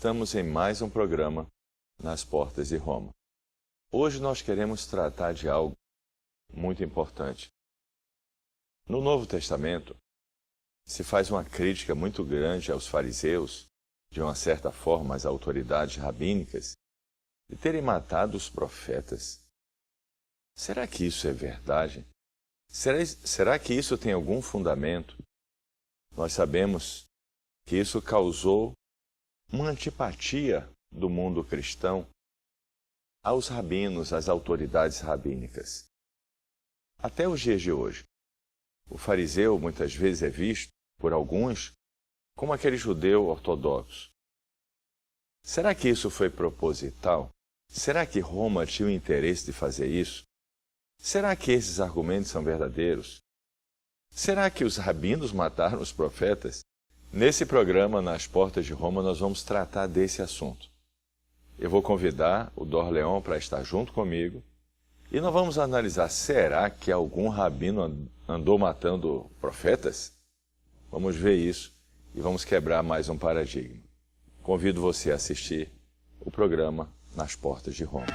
Estamos em mais um programa Nas Portas de Roma. Hoje nós queremos tratar de algo muito importante. No Novo Testamento, se faz uma crítica muito grande aos fariseus, de uma certa forma às autoridades rabínicas, de terem matado os profetas. Será que isso é verdade? Será que isso tem algum fundamento? Nós sabemos que isso causou uma antipatia do mundo cristão aos rabinos, às autoridades rabínicas. Até os dias de hoje, o fariseu muitas vezes é visto, por alguns, como aquele judeu ortodoxo. Será que isso foi proposital? Será que Roma tinha o interesse de fazer isso? Será que esses argumentos são verdadeiros? Será que os rabinos mataram os profetas? Nesse programa, Nas Portas de Roma, nós vamos tratar desse assunto. Eu vou convidar o Dorleon para estar junto comigo e nós vamos analisar, será que algum rabino andou matando profetas? Vamos ver isso e vamos quebrar mais um paradigma. Convido você a assistir o programa Nas Portas de Roma.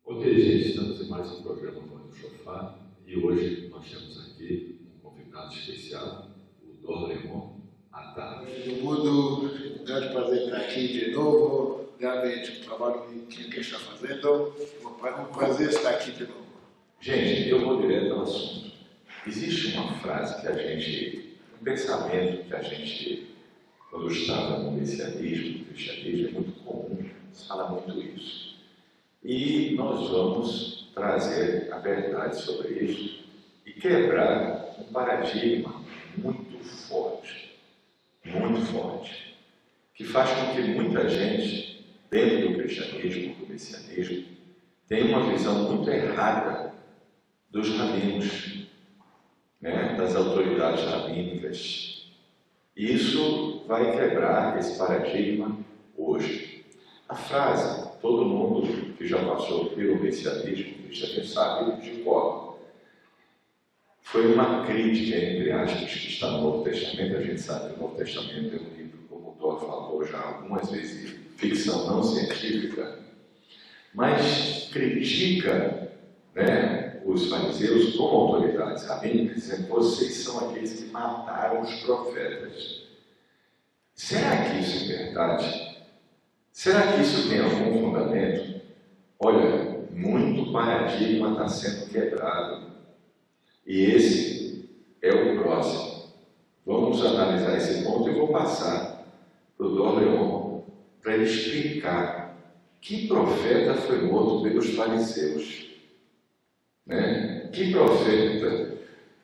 Ok, gente, estamos em mais um programa do Sofá e hoje nós temos aqui um convidado especial, o Dorleon Attal. Um grande prazer estar aqui de novo, realmente o trabalho que está fazendo, um prazer estar aqui de novo. Gente, eu vou direto ao assunto. Existe uma frase que um pensamento que a gente, quando estava no messianismo, no cristianismo, é muito comum, se fala muito isso. E nós vamos trazer a verdade sobre isso e quebrar um paradigma muito forte, que faz com que muita gente, dentro do cristianismo, do messianismo, tenha uma visão muito errada dos rabinos, das autoridades rabínicas. E isso vai quebrar esse paradigma hoje. A frase, todo mundo que já passou pelo messianismo, o cristianismo sabe de qual. Foi uma crítica, entre aspas, que está no Novo Testamento. A gente sabe que o Novo Testamento é um livro, como o Thor falou já algumas vezes, de ficção não científica, mas critica os fariseus como autoridades rabínicas, dizendo que vocês são aqueles que mataram os profetas. Será que isso é verdade? Será que isso tem algum fundamento? Olha, muito paradigma está sendo quebrado. E esse é o próximo. Vamos analisar esse ponto e vou passar para o Dorleon para ele explicar que profeta foi morto pelos fariseus. Que profeta?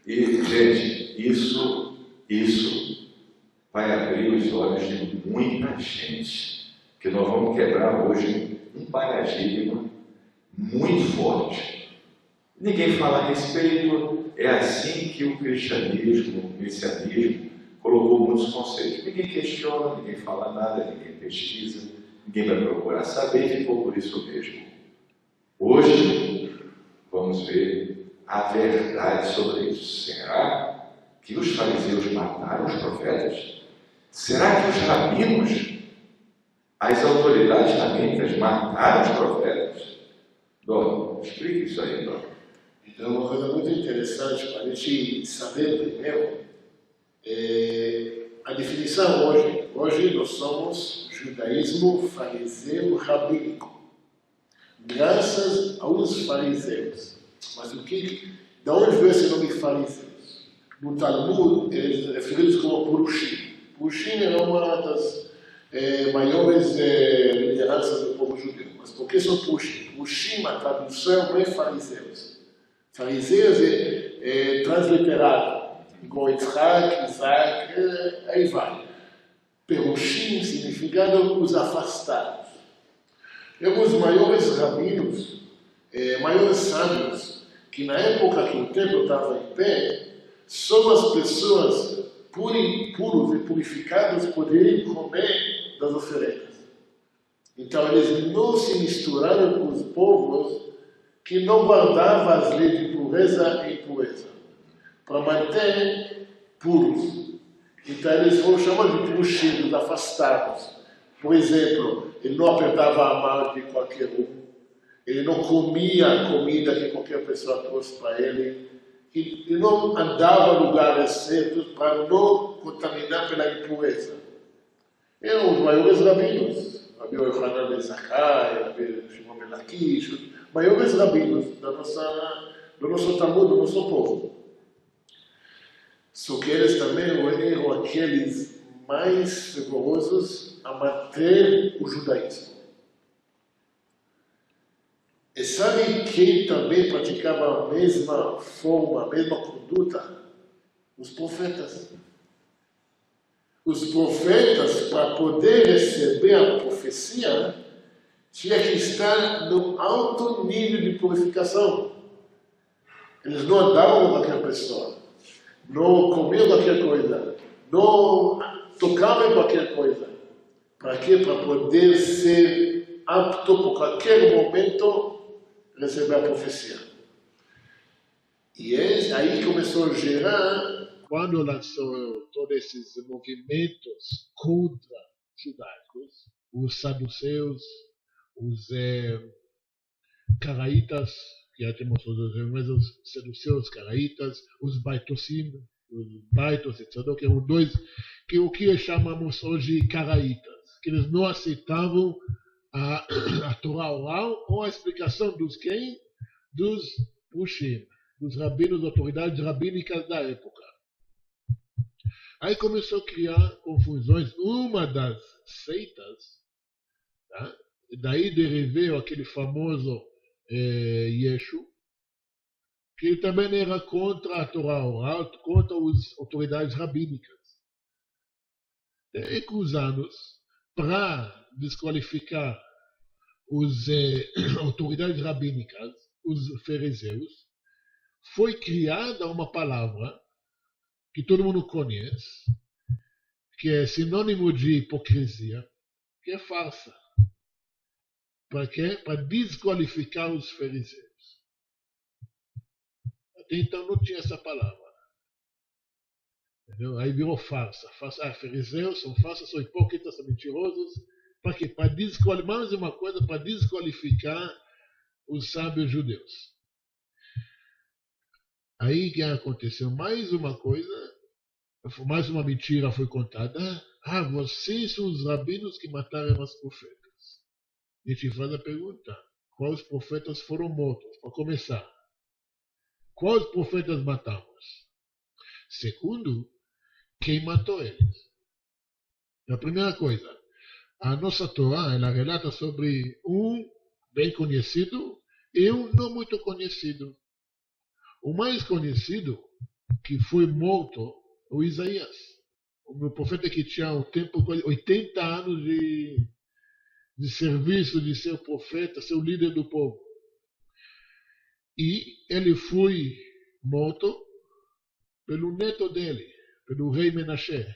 E, gente, isso vai abrir os olhos de muita gente, que nós vamos quebrar hoje um paradigma muito forte. Ninguém fala a respeito, é assim que o cristianismo, o messianismo, colocou muitos conceitos. Ninguém questiona, ninguém fala nada, ninguém pesquisa, ninguém vai procurar saber e ficou por isso mesmo. Hoje, vamos ver a verdade sobre isso. Será que os fariseus mataram os profetas? Será que os rabinos, as autoridades rabínicas, mataram os profetas? Dom, explique isso aí, Dom. Então, uma coisa muito interessante para a gente saber primeiro a definição hoje. Hoje nós somos judaísmo fariseu rabínico, graças aos fariseus. Mas de onde veio esse nome fariseus? No Talmud, eles são referidos como Purushim. Purushim era uma das maiores lideranças do povo judeu. Mas por que são Purushim? Purushim, a tradução não é fariseus. Fariseus é transliterado, igual Yitzhak, Isaac, aí vai. Perushim, significado os afastados. É um dos maiores rabinos, maiores sábios, que na época que o templo estava em pé, só as pessoas puros e purificados poderiam comer das oferendas. Então eles não se misturaram com os povos que não guardavam as leis de pureza e impureza, para manter puros. Então eles foram chamando de puxidos, afastados. Por exemplo, ele não apertava a mão de qualquer um, ele não comia a comida que qualquer pessoa trouxe para ele, ele não andava em lugares certos para não contaminar pela impureza. Eram os maiores rabinos, Rabi Yohanan ben Zakkai, Rabi Shimon ben Lakish, os maiores rabinos do nosso Talmud, do nosso povo. Só que eles também eram aqueles mais fervorosos a manter o judaísmo. E sabe quem também praticava a mesma forma, a mesma conduta? Os profetas. Os profetas, para poder receber a profecia, tinha que estar no alto nível de purificação. Eles não andavam com qualquer pessoa, não comiam qualquer coisa, não tocavam em qualquer coisa. Para quê? Para poder ser apto por qualquer momento receber a profecia. E aí começou a gerar, quando lançou todos esses movimentos contra judaicos, os saduceus, os caraítas, que já temos os saduceus, caraítas, os baitosim, os baitos, etc., que eram dois, que o que chamamos hoje caraítas, que eles não aceitavam a Torá oral ou a explicação dos quem? Dos pushim, dos rabinos, autoridades rabínicas da época. Aí começou a criar confusões. Uma das seitas, tá? Daí derivou aquele famoso Yeshu, que ele também era contra a Torá oral, contra as autoridades rabínicas. E com os anos, para desqualificar as autoridades rabínicas, os fariseus, foi criada uma palavra que todo mundo conhece, que é sinônimo de hipocrisia, que é farsa. Para quê? Para desqualificar os fariseus. Até então não tinha essa palavra. Entendeu? Aí virou farsa. Fariseus são farsas, são hipócritas, são mentirosos. Para quê? Para desqualificar, mais uma coisa, para desqualificar os sábios judeus. Aí que aconteceu mais uma coisa, mais uma mentira foi contada. Vocês são os rabinos que mataram os profetas. E te faz a pergunta, quais profetas foram mortos? Para começar, quais profetas matamos? Segundo, quem matou eles? A primeira coisa, a nossa Torá, ela relata sobre um bem conhecido e um não muito conhecido. O mais conhecido, que foi morto, o Isaías, o meu profeta que tinha um tempo, 80 anos de serviço, de ser profeta, ser o líder do povo. E ele foi morto pelo neto dele, pelo rei Menashe.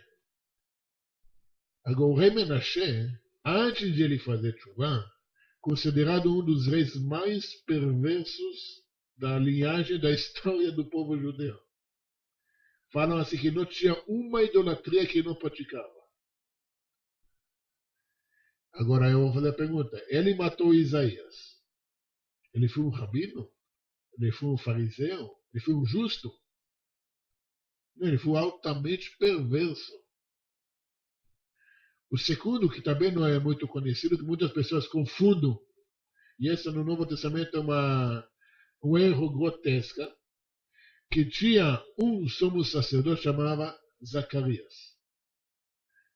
Agora, o rei Menashe, antes de ele fazer tshuva, considerado um dos reis mais perversos da linhagem da história do povo judeu. Falam assim que não tinha uma idolatria que não praticava. Agora eu vou fazer a pergunta. Ele matou Isaías. Ele foi um rabino? Ele foi um fariseu? Ele foi um justo? Não, ele foi altamente perverso. O segundo, que também não é muito conhecido, que muitas pessoas confundem, e esse no Novo Testamento é um erro grotesco, que tinha um sumo sacerdote chamado Zacarias.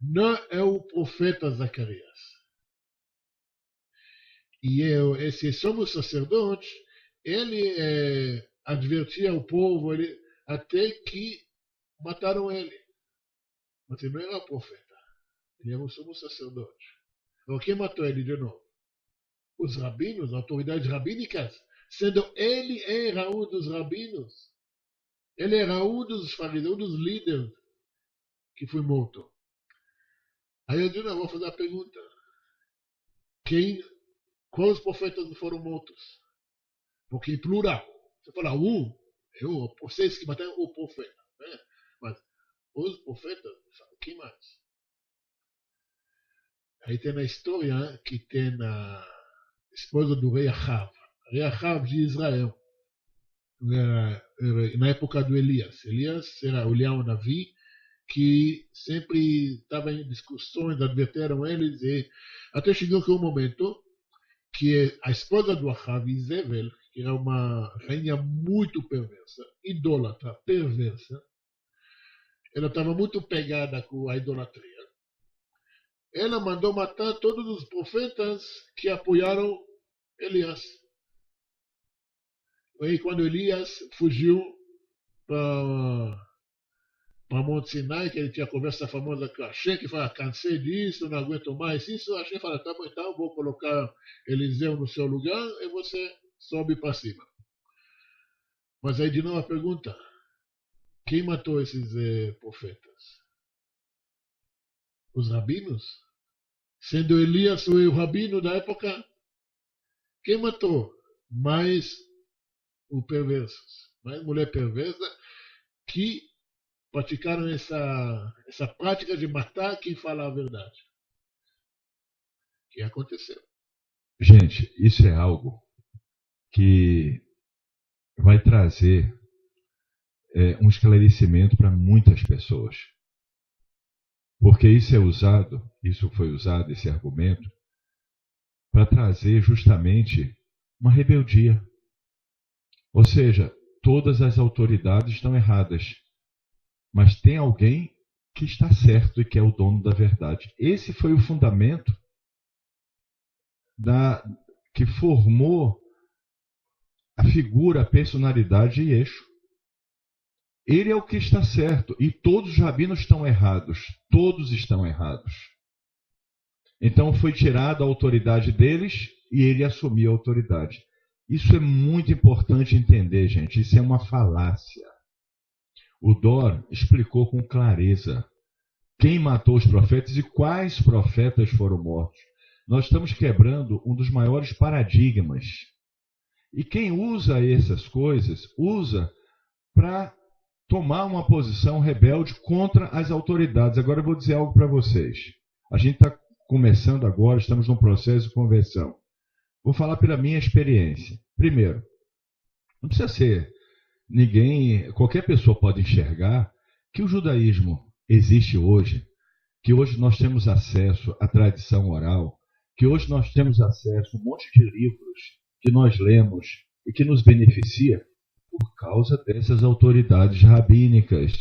Não é o profeta Zacarias. E esse sumo sacerdote, ele advertia o povo até que mataram ele. Mas ele não era profeta. Ele era um sumo sacerdote. Então, quem matou ele de novo? Os rabinos, autoridades rabínicas, sendo ele era um dos rabinos. Ele era um dos fariseus, um dos líderes que foi morto. Aí eu digo, vou fazer a pergunta. Quais profetas foram mortos? Porque em plural. Você fala vocês que mataram o profeta. Né? Mas os profetas, quem mais? Aí tem a história que tem a esposa do rei Ahav. Rei Ahav de Israel. Na época do Elias. Elias era o Navi, que sempre estava em discussões, advertiram eles, e até chegou que um momento que a esposa do Ahav, Izebel, que era uma rainha muito perversa, idólatra, perversa, ela estava muito pegada com a idolatria. Ela mandou matar todos os profetas que apoiaram Elias. E quando Elias fugiu para Monte Sinai, que ele tinha a conversa famosa com Hashem, que fala, cansei disso, não aguento mais isso, Hashem fala, tá bom, então vou colocar Eliseu no seu lugar e você sobe para cima. Mas aí de novo a pergunta, quem matou esses profetas? Os rabinos? Sendo Elias o rabino da época, quem matou? Mais os perversos, mais mulher perversa que praticaram essa prática de matar quem fala a verdade. O que aconteceu? Gente, isso é algo que vai trazer um esclarecimento para muitas pessoas. Porque isso foi usado, esse argumento, para trazer justamente uma rebeldia. Ou seja, todas as autoridades estão erradas, mas tem alguém que está certo e que é o dono da verdade. Esse foi o fundamento que formou a figura, a personalidade de Yeshua. Ele é o que está certo e todos os rabinos estão errados. Todos estão errados. Então foi tirada a autoridade deles e ele assumiu a autoridade. Isso é muito importante entender, gente. Isso é uma falácia. O Dor explicou com clareza quem matou os profetas e quais profetas foram mortos. Nós estamos quebrando um dos maiores paradigmas. E quem usa essas coisas, usa para tomar uma posição rebelde contra as autoridades. Agora eu vou dizer algo para vocês. A gente está começando agora, estamos num processo de conversão. Vou falar pela minha experiência. Primeiro, não precisa ser ninguém, qualquer pessoa pode enxergar que o judaísmo existe hoje, que hoje nós temos acesso à tradição oral, que hoje nós temos acesso a um monte de livros que nós lemos e que nos beneficia por causa dessas autoridades rabínicas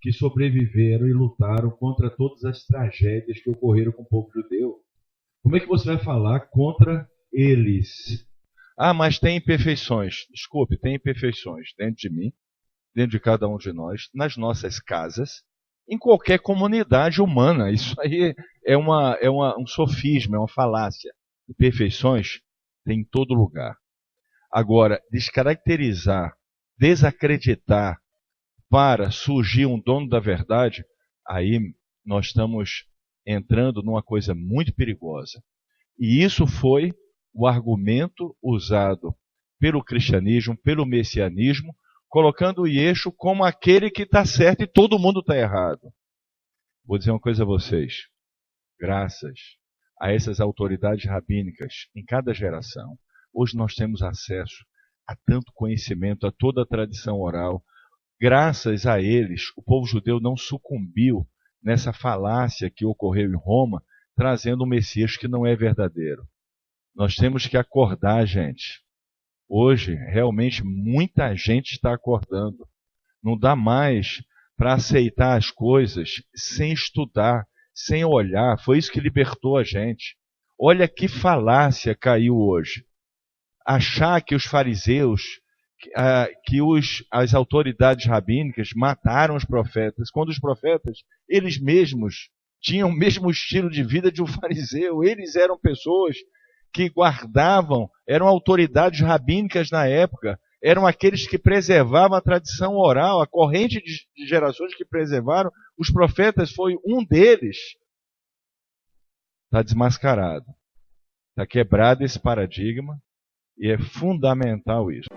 que sobreviveram e lutaram contra todas as tragédias que ocorreram com o povo judeu. Como é que você vai falar contra eles? Ah, mas tem imperfeições. Desculpe, tem imperfeições dentro de mim, dentro de cada um de nós, nas nossas casas, em qualquer comunidade humana. Isso aí é um sofisma, é uma falácia. Imperfeições tem em todo lugar. Agora, descaracterizar, desacreditar para surgir um dono da verdade, aí nós estamos entrando numa coisa muito perigosa. E isso foi o argumento usado pelo cristianismo, pelo messianismo, colocando o Yeshua como aquele que está certo e todo mundo está errado. Vou dizer uma coisa a vocês. Graças a essas autoridades rabínicas em cada geração, hoje nós temos acesso a tanto conhecimento, a toda a tradição oral. Graças a eles, o povo judeu não sucumbiu nessa falácia que ocorreu em Roma, trazendo um Messias que não é verdadeiro. Nós temos que acordar, gente. Hoje, realmente, muita gente está acordando. Não dá mais para aceitar as coisas sem estudar, sem olhar. Foi isso que libertou a gente. Olha que falácia caiu hoje. Achar que os fariseus, as autoridades rabínicas mataram os profetas, quando os profetas, eles mesmos, tinham o mesmo estilo de vida de um fariseu. Eles eram pessoas que guardavam, eram autoridades rabínicas na época, eram aqueles que preservavam a tradição oral, a corrente de gerações que preservaram. Os profetas foi um deles. Está desmascarado. Está quebrado esse paradigma e é fundamental isso.